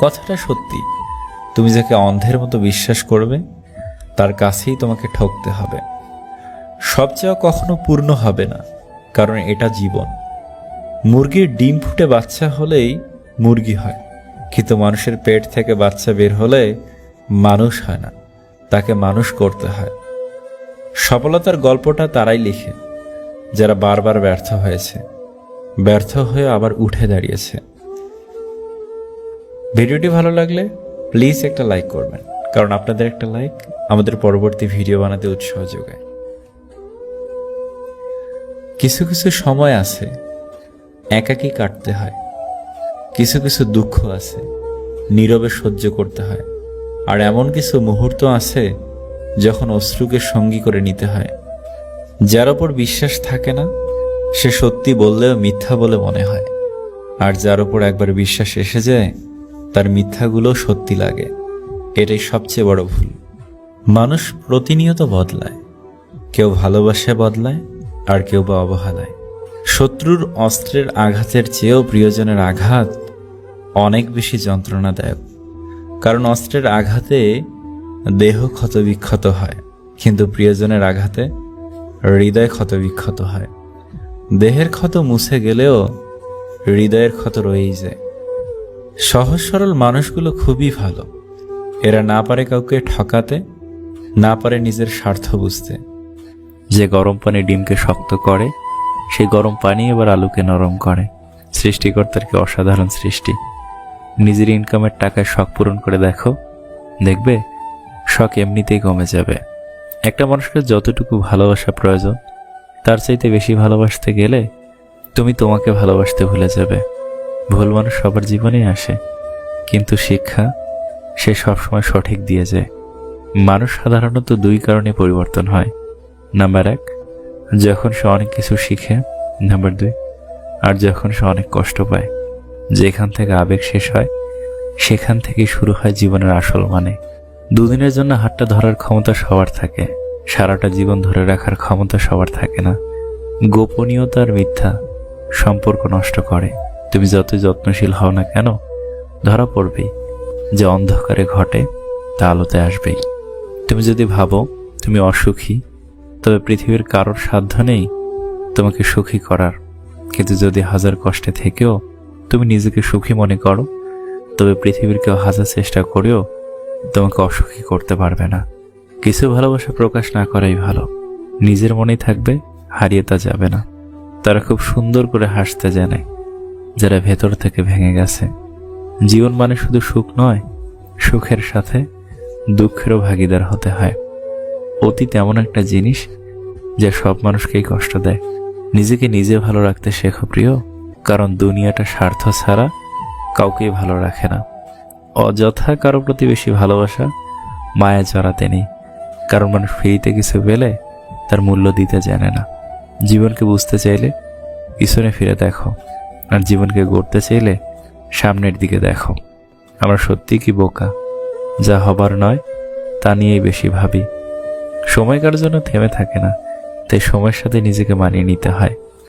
কথাটা সত্যি। তুমি যাকে অন্ধের মতো বিশ্বাস করবে তার কাছেই তোমাকে ঠকতে হবে। সব চাওয়া কখনো পূর্ণ হবে না, কারণ এটা জীবন। মুরগির ডিম ফুটে বাচ্চা হলেই মুরগি হয়, কিন্তু মানুষের পেট থেকে বাচ্চা বের হলে মানুষ হয় না, তাকে মানুষ করতে হয়। সফলতার গল্পটা তারাই লিখে যারা বারবার ব্যর্থ হয়েছে, ব্যর্থ হয়ে আবার উঠে দাঁড়িয়েছে। ভিডিওটি ভালো লাগলে প্লিজ একটা লাইক করবেন, কারণ আপনাদের একটা লাইক আমাদের পরবর্তী ভিডিও বানাতে উৎসাহ যোগায়। কিছু কিছু সময় আছে একাকী কাটতে হয়, কিছু কিছু দুঃখ আছে নীরবে সহ্য করতে হয়, আর এমন কিছু মুহূর্ত আছে যখন অশ্রুকে সঙ্গী করে নিতে হয়। যার ওপর বিশ্বাস থাকে না সে সত্যি বললেও মিথ্যা বলে মনে হয়, আর যার ওপর একবার বিশ্বাস এসে যায় তার মিথ্যাগুলো সত্যি লাগে। এটাই সবচেয়ে বড় ভুল। মানুষ প্রতিনিয়ত বদলায়, কেউ ভালোবাসায় বদলায় আর কেউ বা অবহেলায়। শত্রুর অস্ত্রের আঘাতের চেয়েও প্রিয়জনের আঘাত অনেক বেশি যন্ত্রণাদায়ক, কারণ অস্ত্রের আঘাতে দেহ ক্ষতবিক্ষত হয়, কিন্তু প্রিয়জনের আঘাতে হৃদয় ক্ষতবিক্ষত হয়। দেহের ক্ষত মুছে গেলেও হৃদয়ের ক্ষত রয়েই যায়। সহজ সরল মানুষগুলো খুবই ভালো। এরা না পারে কাউকে ঠকাতে, না পারে নিজের স্বার্থ বুঝতে। যে গরম পানি ডিমকে শক্ত করে, সেই গরম পানি এবার আলুকে নরম করে। সৃষ্টিকর্তার কি অসাধারণ সৃষ্টি। নিজের ইনকামের টাকায় শখ পূরণ করে দেখো, দেখবে শখ এমনিতেই কমে যাবে। একটা মানুষকে যতটুকু ভালোবাসা প্রয়োজন তার চাইতে বেশি ভালোবাসতে গেলে তুমি তোমাকে ভালোবাসতে ভুলে যাবে। ভুল মানুষ সবার জীবনেই আসে, কিন্তু শিক্ষা সে সবসময় সঠিক দিয়ে যায়। মানুষ সাধারণত দুই কারণে পরিবর্তন হয়। নাম্বার 1, যখন সে অনেক কিছু শিখে। নাম্বার 2, আর যখন সে অনেক কষ্ট পায়। যেখান থেকে আবেগ শেষ হয় সেখান থেকেই শুরু হয় জীবনের আসল মানে। দুদিনের জন্য হাতটা ধরার ক্ষমতা সবার থাকে, সারাটা জীবন ধরে রাখার ক্ষমতা সবার থাকে না। গোপনীয়তা আর মিথ্যা সম্পর্ক নষ্ট করে। তুমি যত যত্নশীল হও না কেন, ধরা পড়বেই। যে অন্ধকারে ঘটে তা আলোতে আসবেই। তুমি যদি ভাবো তুমি অসুখী, তবে পৃথিবীর কারোর সাধ্য নেই তোমাকে সুখী করার। কিন্তু যদি হাজার কষ্টে থেকেও তুমি নিজেকে সুখী মনে করো, তবে পৃথিবীর কেউ হাজার চেষ্টা করেও তোমাকে অসুখী করতে পারবে না। কিছু ভালোবাসা প্রকাশ না করাই ভালো। নিজের মনেই থাকবে, হারিয়ে তা যাবে না। তারা খুব সুন্দর করে হাসতে জানে যারা ভেতর থেকে ভেঙে গেছে। জীবন মানে শুধু সুখ নয়, সুখের সাথে দুঃখেরও ভাগিদার হতে হয়। অতীত এমন একটা জিনিস যা সব মানুষকেই কষ্ট দেয়। নিজেকে নিজে ভালো রাখতে শেখো প্রিয়, কারণ দুনিয়াটা স্বার্থ ছাড়া কাউকেই ভালো রাখে না। অযথা কারো প্রতি বেশি ভালোবাসা মায়া জড়াতে নেই, কারণ মানুষ ফ্রিতে কিছু পেলে তার মূল্য দিতে জানে না। জীবনকে বুঝতে চাইলে পিছনে ফিরে দেখো, আর জীবনকে গড়তে চাইলে সামনের দিকে দেখো। আমরা সত্যি কি বোকা, যা হবার নয় তা নিয়েই বেশি ভাবি। সময় কার জন্য থেমে থাকে না, তাই সময়ের সাথে নিজেকে মানিয়ে নিতে হয়।